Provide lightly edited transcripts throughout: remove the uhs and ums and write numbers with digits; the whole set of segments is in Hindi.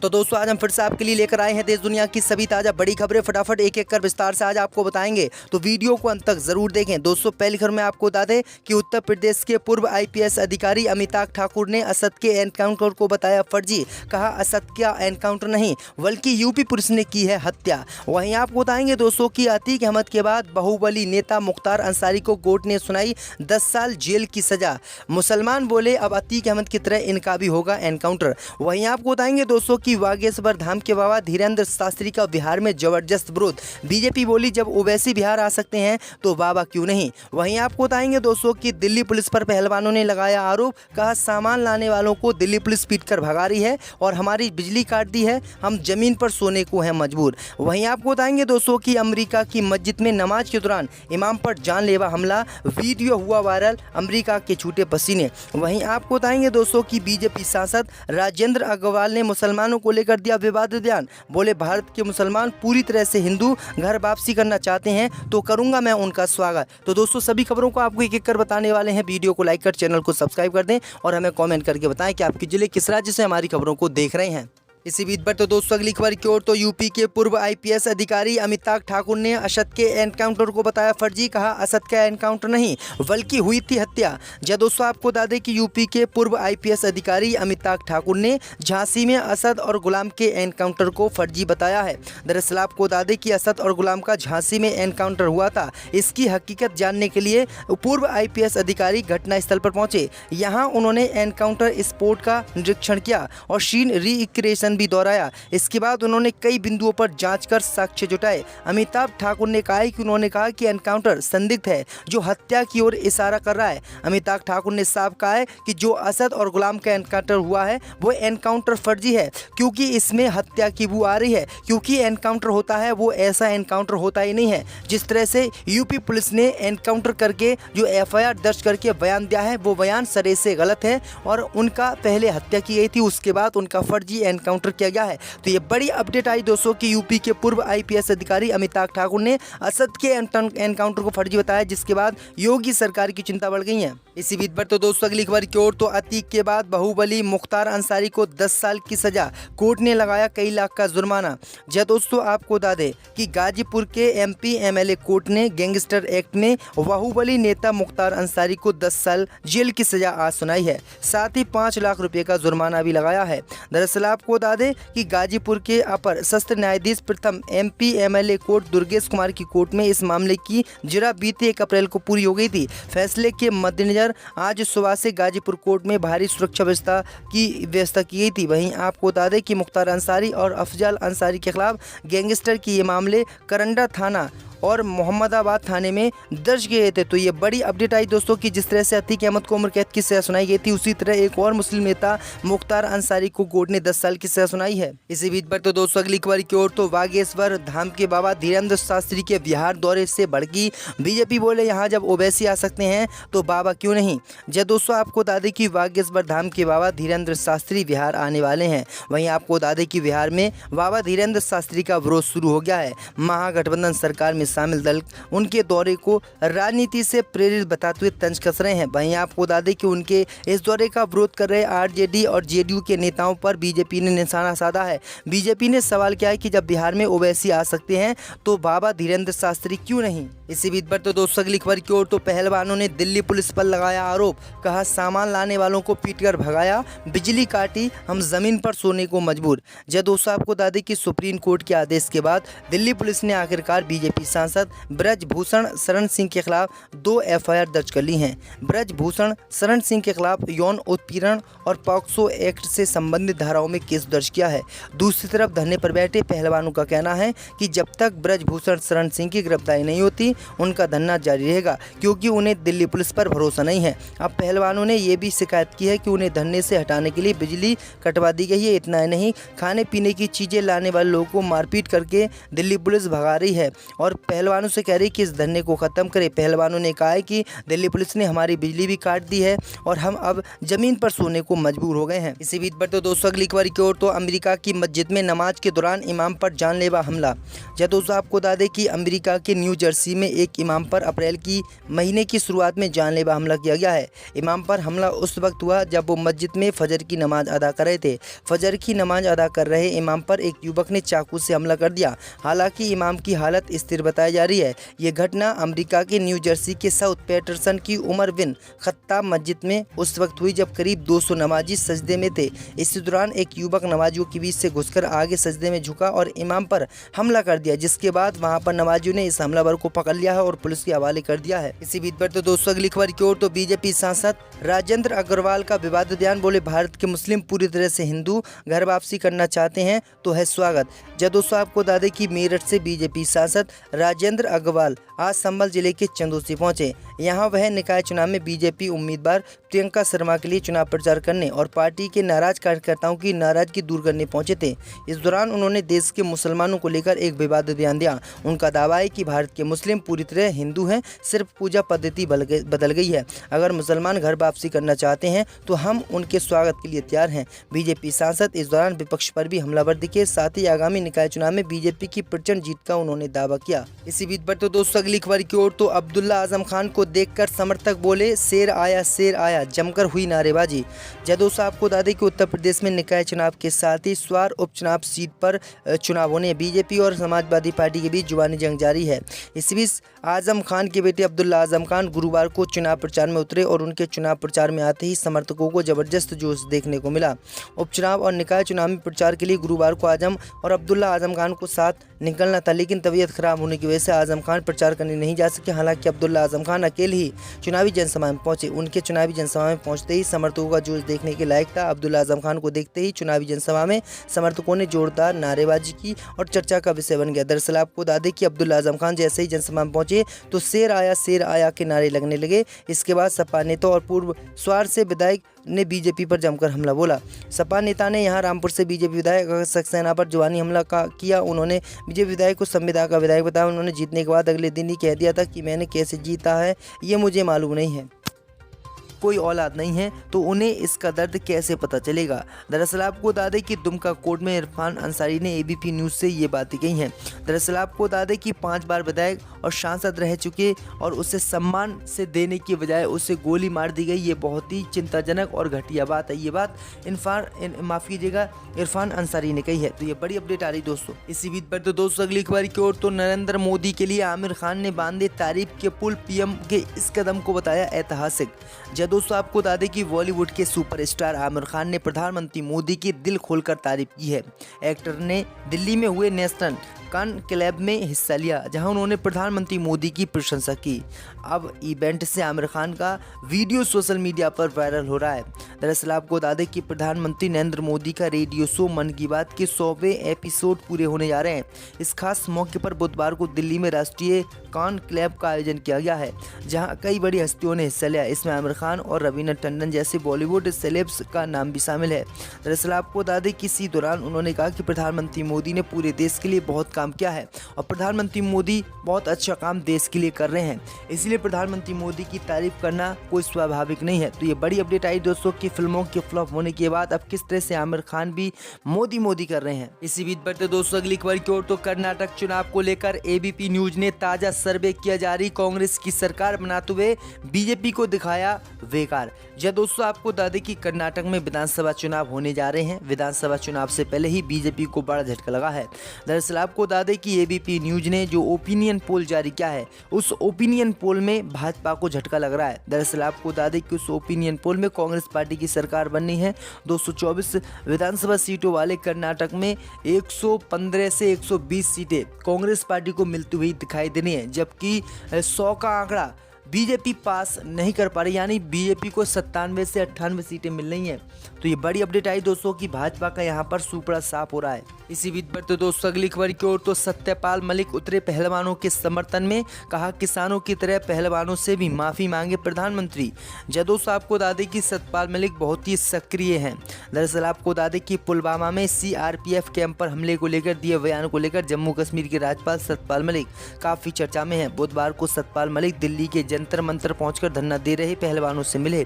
तो दोस्तों आज हम फिर से आपके लिए लेकर आए हैं देश दुनिया की सभी ताज़ा बड़ी खबरें। फटाफट एक एक कर विस्तार से आज आपको बताएंगे, तो वीडियो को अंत तक जरूर देखें। दोस्तों पहली खबर में आपको बता दें कि उत्तर प्रदेश के पूर्व आईपीएस अधिकारी अमिताभ ठाकुर ने असद के एनकाउंटर को बताया फर्जी। कहा असद का एनकाउंटर नहीं बल्कि यूपी पुलिस ने की है हत्या। वहीं आपको बताएंगे दोस्तों की अतीक अहमद के बाद बाहुबली नेता मुख्तार अंसारी को कोर्ट ने सुनाई 10 साल जेल की सजा। मुसलमान बोले अब अतीक अहमद की तरह इनका भी होगा एनकाउंटर। वहीं आपको बताएंगे दोस्तों की बागेश्वर धाम के बाबा धीरेन्द्र शास्त्री का बिहार में जबरदस्त विरोध। बीजेपी बोली जब ओवैसी बिहार आ सकते हैं तो बाबा क्यों नहीं। वहीं आपको बताएंगे दोस्तों कि दिल्ली पुलिस पर पहलवानों ने लगाया आरोप। कहा सामान लाने वालों को दिल्ली पुलिस पीटकर भगा रही है और हमारी बिजली काट दी है, हम जमीन पर सोने को हैं मजबूर। वहीं आपको बताएंगे दोस्तों कि अमेरिका की मस्जिद में नमाज के दौरान इमाम पर जानलेवा हमला, वीडियो हुआ वायरल, अमेरिका के छूटे पसीने। वहीं आपको बताएंगे दोस्तों कि बीजेपी सांसद राजेंद्र अग्रवाल ने मुसलमानों को लेकर दिया विवादित बयान। बोले भारत के मुसलमान पूरी तरह से हिंदू घर वापसी करना चाहते हैं तो करूंगा मैं उनका स्वागत। तो दोस्तों सभी खबरों को आपको एक एक कर बताने वाले हैं। वीडियो को लाइक कर चैनल को सब्सक्राइब कर दें और हमें कमेंट करके बताएं कि आपके जिले किस राज्य से हमारी खबरों को देख रहे हैं। इसी बीच पर तो दोस्तों अगली खबर की ओर तो यूपी के पूर्व आईपीएस अधिकारी अमिताभ ठाकुर ने असद के एनकाउंटर को बताया फर्जी। कहा असद का एनकाउंटर नहीं बल्कि हुई थी हत्या। जब दोस्तों आपको बता दें कि यूपी के पूर्व आईपीएस अधिकारी अमिताभ ठाकुर ने झांसी में असद और गुलाम के एनकाउंटर को फर्जी बताया है। दरअसल आपको बता दें कि असद और गुलाम का झांसी में एनकाउंटर हुआ था। इसकी हकीकत जानने के लिए पूर्व आईपीएस अधिकारी घटनास्थल पर पहुंचे। यहाँ उन्होंने एनकाउंटर स्पॉट का निरीक्षण किया और सीन रिक्रिएशन भी दोहराया। इसके बाद उन्होंने कई बिंदुओं पर जांच कर साक्ष्य जुटाए। अमिताभ ठाकुर ने कहा कि एनकाउंटर संदिग्ध है जो हत्या की ओर इशारा कर रहा है। अमिताभ ठाकुर ने साफ कहा है कि जो असद और गुलाम का एनकाउंटर हुआ है वो एनकाउंटर फर्जी है क्योंकि इसमें हत्या की बू आ रही है। क्योंकि एनकाउंटर होता है वो ऐसा एनकाउंटर होता ही नहीं है जिस तरह से यूपी पुलिस ने एनकाउंटर करके जो एफआईआर दर्ज करके बयान दिया है वो बयान सरे से गलत है और उनका पहले हत्या की गई थी, उसके बाद उनका फर्जी एनकाउंटर किया गया है। तो ये बड़ी अपडेट आई दोस्तों कि यूपी के पूर्व आईपीएस अधिकारी अमिताभ ठाकुर ने असद के एनकाउंटर को फर्जी बताया, जिसके बाद योगी सरकार की चिंता बढ़ गई है। इसी बीच पर तो दोस्तों अगली खबर की ओर तो अतीक के बाद बाहुबली मुख्तार अंसारी को 10 साल की सजा, कोर्ट ने लगाया कई लाख का जुर्माना। जब दोस्तों आपको बता दें कि गाजीपुर के एमपी एमएलए कोर्ट ने गैंगस्टर एक्ट में बाहुबली नेता मुख्तार अंसारी को 10 साल जेल की सजा आज सुनाई है। साथ ही 5 लाख रुपए का जुर्माना भी लगाया है। दरअसल आपको बता दें कि गाजीपुर के अपर सत्र न्यायाधीश प्रथम MP MLA court Durgesh Kumar की कोर्ट में इस मामले की जरा बीते 1 अप्रैल को पूरी हो गई थी। फैसले के मद्देनजर आज सुबह से गाजीपुर कोर्ट में भारी सुरक्षा व्यवस्था की गई थी। वहीं आपको बता दें कि मुख्तार अंसारी और अफजल अंसारी के खिलाफ गैंगस्टर की ये मामले करंडा थाना और मोहम्मदाबाद थाने में दर्ज किए गए थे। तो ये बड़ी अपडेट आई दोस्तों कि जिस तरह से अतीक अहमद को उम्र कैद की सजा सुनाई गई थी, उसी तरह एक और मुस्लिम नेता मुख्तार अंसारी को कोर्ट ने 10 साल की सजा सुनाई है। इसी बीच पर तो दोस्तों अगली खबर की ओर तो बागेश्वर धाम के बाबा धीरेन्द्र शास्त्री के बिहार दौरे से भड़की बीजेपी। बोले यहाँ जब ओवैसी आ सकते हैं तो बाबा क्यों नहीं। जब दोस्तों आपको बता दें कि बागेश्वर धाम के बाबा धीरेन्द्र शास्त्री बिहार आने वाले हैं। वहीं आपको बता दें कि बिहार में बाबा धीरेन्द्र शास्त्री का विरोध शुरू हो गया है। महागठबंधन सरकार में शामिल दल उनके दौरे को राजनीति से प्रेरित बताते हुए तंज कस रहे हैं। वहीं आपको बता दें कि उनके इस दौरे का विरोध कर रहे आरजेडी और जेडीयू के नेताओं पर बीजेपी ने निशाना साधा है। बीजेपी ने सवाल किया है कि जब बिहार में ओवैसी आ सकते हैं तो बाबा धीरेन्द्र शास्त्री क्यों नहीं। इसी बीच पर तो दोस्तों अगली खबर की ओर तो पहलवानों ने दिल्ली पुलिस पर लगाया आरोप। कहा सामान लाने वालों को पीटकर भगाया, बिजली काटी, हम जमीन पर सोने को मजबूर। जब दोस्तों आपको बता दें कि सुप्रीम कोर्ट के आदेश के बाद दिल्ली पुलिस ने आखिरकार बीजेपी सांसद ब्रजभूषण शरण सिंह के खिलाफ 2 एफआईआर दर्ज कर ली हैं। ब्रजभूषण शरण सिंह के खिलाफ यौन उत्पीड़न और पॉक्सो एक्ट से संबंधित धाराओं में केस दर्ज किया है। दूसरी तरफ धरने पर बैठे पहलवानों का कहना है कि जब तक ब्रजभूषण शरण सिंह की गिरफ्तारी नहीं होती उनका धरना जारी रहेगा क्योंकि उन्हें दिल्ली पुलिस पर भरोसा नहीं है। अब पहलवानों ने यह भी शिकायत की है कि उन्हें धरने से हटाने के लिए बिजली कटवा दी गई है। इतना ही नहीं, खाने पीने की चीज़ें लाने वाले लोगों को मारपीट करके दिल्ली पुलिस भगा रही है और पहलवानों से कह रही कि इस धरने को ख़त्म करें। पहलवानों ने कहा है कि दिल्ली पुलिस ने हमारी बिजली भी काट दी है और हम अब ज़मीन पर सोने को मजबूर हो गए हैं। इसी बीच पर तो दोस्तों अगली खबर की ओर तो अमेरिका की मस्जिद में नमाज के दौरान इमाम पर जानलेवा हमला। जब दोस्तों आपको बता दें कि अमेरिका के न्यू जर्सी में एक इमाम पर अप्रैल की महीने की शुरुआत में जानलेवा हमला किया गया है। इमाम पर हमला उस वक्त हुआ जब वो मस्जिद में फजर की नमाज अदा कर रहे थे। फजर की नमाज अदा कर रहे इमाम पर एक युवक ने चाकू से हमला कर दिया। हालांकि इमाम की हालत स्थिर बताई जा रही है। ये घटना अमेरिका के न्यू जर्सी के साउथ पैटरसन की उमर बिन खत्ताब मस्जिद में उस वक्त हुई जब करीब 200 नमाजी सजदे में थे। इसी दौरान एक युवक नमाजियों के बीच से घुसकर आगे सजदे में झुका और इमाम पर हमला कर दिया, जिसके बाद वहां पर नमाजियों ने इस हमलावर को पकड़ लिया है और पुलिस के हवाले कर दिया है। इसी बीच पर तो दोस्तों अगली खबर की ओर तो बीजेपी सांसद राजेंद्र अग्रवाल का विवादित बयान। बोले भारत के मुस्लिम पूरी तरह से हिंदू घर वापसी करना चाहते हैं तो है स्वागत। जब दोस्तों आपको बता दें कि मेरठ से बीजेपी सांसद राजेंद्र अग्रवाल आज संभल जिले के चंदोसी पहुंचे। यहां वह निकाय चुनाव में बीजेपी उम्मीदवार प्रियंका शर्मा के लिए चुनाव प्रचार करने और पार्टी के नाराज कार्यकर्ताओं की नाराजगी दूर करने पहुंचे थे। इस दौरान उन्होंने देश के मुसलमानों को लेकर एक विवादित बयान दिया। उनका दावा है कि भारत के मुस्लिम पूरी तरह हिंदू हैं, सिर्फ पूजा पद्धति बदल गई है। अगर मुसलमान घर वापसी करना चाहते हैं तो हम उनके स्वागत के लिए तैयार हैं। बीजेपी सांसद इस दौरान विपक्ष पर भी हमलावर दिखे। साथ ही आगामी निकाय चुनाव में बीजेपी की प्रचंड जीत का उन्होंने दावा किया। इसी बीच पर तो दोस्तों अगली खबर की ओर तो अब्दुल्ला आजम खान को देखकर समर्थक बोले शेर आया, जमकर हुई नारेबाजी। दोस्तों आपको बता दें कि उत्तर प्रदेश में निकाय चुनाव के साथ ही स्वार उपचुनाव सीट पर चुनाव होने बीजेपी और समाजवादी पार्टी के बीच जुबानी जंग जारी है। इस बीच आजम खान के बेटे अब्दुल्ला आजम खान गुरुवार को चुनाव प्रचार में उतरे और उनके चुनाव प्रचार में आते ही समर्थकों को जबरदस्त जोश देखने को मिला। उपचुनाव और निकाय चुनाव में प्रचार के लिए गुरुवार को आजम और अब्दुल्ला आजम खान को साथ निकलना था, लेकिन तबीयत खराब होने की वजह से आजम खान प्रचार करने नहीं जा सके। हालांकि अब्दुल्ला आजम खान अकेले ही चुनावी जनसभा में पहुंचे। उनके चुनावी जनसभा में पहुंचते ही समर्थकों का जोश देखने के लायक था। अब्दुल्ला आजम खान को देखते ही चुनावी जनसभा में समर्थकों ने जोरदार नारेबाजी की और चर्चा का विषय बन गया। दरअसल आपको बता दें कि अब्दुल्ला आजम खान जैसे ही जनसभा में पहुंचे तो शेर आया के नारे लगने लगे। इसके बाद सपा नेता और पूर्व स्वार से विधायक ने बीजेपी पर जमकर हमला बोला। सपा नेता ने यहां रामपुर से बीजेपी विधायक सक्सेना पर जुबानी हमला किया। उन्होंने बीजेपी विधायक को संविदा का विधायक बताया। उन्होंने जीतने के बाद अगले दिन ही कह दिया था कि मैंने कैसे जीता है ये मुझे मालूम नहीं है। कोई औलाद नहीं है तो उन्हें इसका दर्द कैसे पता चलेगा। दरअसल आपको बता दें कि दुमका कोर्ट में इरफान अंसारी ने एबीपी न्यूज़ से ये बातें कही हैं। दरअसल आपको बता दें कि 5 बार विधायक और सांसद रह चुके और उसे सम्मान से देने की बजाय उसे गोली मार दी गई, ये बहुत ही चिंताजनक और घटिया बात है। ये बात इरफान अंसारी ने कही है। तो ये बड़ी अपडेट आ रही दोस्तों। इसी बीच पर तो दोस्तों अगली खबर की ओर तो नरेंद्र मोदी के लिए आमिर खान ने बांधे तारीफ के पुल। पीएम के इस कदम को बताया ऐतिहासिक। दोस्तों आपको बता दें कि बॉलीवुड के सुपरस्टार आमिर खान ने प्रधानमंत्री मोदी की दिल खोलकर तारीफ की है। एक्टर ने दिल्ली में हुए नेशनल कॉन्क्लेव में हिस्सा लिया, जहां उन्होंने प्रधानमंत्री मोदी की प्रशंसा की। अब इवेंट से आमिर खान का वीडियो सोशल मीडिया पर वायरल हो रहा है। दरअसल आपको बता दें कि प्रधानमंत्री नरेंद्र मोदी का रेडियो शो मन की बात के 100वें एपिसोड पूरे होने जा रहे हैं। इस खास मौके पर बुधवार को दिल्ली में राष्ट्रीय कॉन्क्लेव का आयोजन किया गया है, जहां कई बड़ी हस्तियों ने हिस्सा लिया। इसमें आमिर खान और रवीना टंडन जैसे बॉलीवुड सेलेब्स का नाम भी शामिल है। दरअसल आपको बता दें कि इसी दौरान उन्होंने कहा कि प्रधानमंत्री मोदी ने पूरे देश के लिए बहुत काम किया है और प्रधानमंत्री मोदी बहुत अच्छा काम देश के लिए कर रहे हैं, इसलिए प्रधानमंत्री मोदी की तारीफ करना कोई स्वाभाविक नहीं है। तो ये बड़ी अपडेट आई दोस्तों कि फिल्मों के फ्लॉप होने के बाद अब किस तरह से आमिर खान भी मोदी कर रहे हैं। इसी बीच पर दोस्तों अगली खबर की ओर तो कर्नाटक चुनाव को लेकर एबीपी न्यूज ने ताजा सर्वे किया जारी कांग्रेस की सरकार बनाते हुए बीजेपी को दिखाया बेकार। दोस्तों आपको बता दें कि कर्नाटक में विधानसभा चुनाव होने जा रहे हैं। विधानसभा चुनाव से पहले ही बीजेपी को बड़ा झटका लगा है। दरअसल आपको बता दें कि एबीपी न्यूज ने जो ओपिनियन पोल जारी किया है, उस ओपिनियन पोल में भाजपा को झटका लग रहा है। दरअसल आपको बता दें कि उस ओपिनियन पोल में कांग्रेस पार्टी की सरकार बननी है। 224 विधानसभा सीटों वाले कर्नाटक में 115 से 120 सीटें कांग्रेस पार्टी को मिलती हुई दिखाई देनी है, जबकि 100 का आंकड़ा बीजेपी पास नहीं कर पा रही, यानी बीजेपी को 97 से 98 सीटें मिल रही हैं। तो ये बड़ी अपडेट आई दोस्तों कि भाजपा का यहाँ पर सुपड़ा साफ हो रहा है। इसी बीच पर तो दोस्तों अगली खबर की ओर तो सत्यपाल मलिक उतरे पहलवानों के समर्थन में, कहा किसानों की तरह पहलवानों से भी माफी मांगे प्रधानमंत्री। दोस्तों आपको बता दें कि सत्यपाल मलिक बहुत ही सक्रिय हैं। दरअसल आपको बता दें कि पुलवामा में सीआरपीएफ कैंप पर हमले को लेकर दिए बयान को लेकर जम्मू कश्मीर के राज्यपाल सत्यपाल मलिक काफी चर्चा में है। बुधवार को सत्यपाल मलिक दिल्ली के जंतर मंतर पहुंचकर धरना दे रहे पहलवानों से मिले।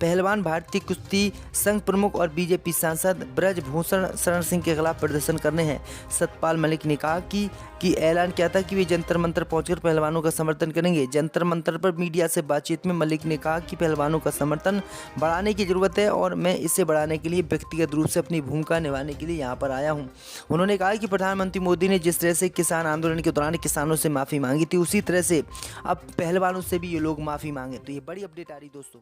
पहलवान भारतीय कुश्ती संघ प्रमुख और बीजेपी सांसद ब्रजभूषण शरण सिंह के खिलाफ प्रदर्शन करने हैं। सतपाल मलिक ने कहा कि ऐलान किया था कि वे जंतर मंतर पहुंचकर पहलवानों का समर्थन करेंगे। जंतर मंतर पर मीडिया से बातचीत में मलिक ने कहा कि पहलवानों का समर्थन बढ़ाने की जरूरत है और मैं इसे बढ़ाने के लिए व्यक्तिगत रूप से अपनी भूमिका निभाने के लिए यहाँ पर आया हूँ। उन्होंने कहा कि प्रधानमंत्री मोदी ने जिस तरह से किसान आंदोलन के दौरान किसानों से माफ़ी मांगी थी, उसी तरह से अब पहलवानों से भी ये लोग माफ़ी मांगे। तो ये बड़ी अपडेट आ रही दोस्तों।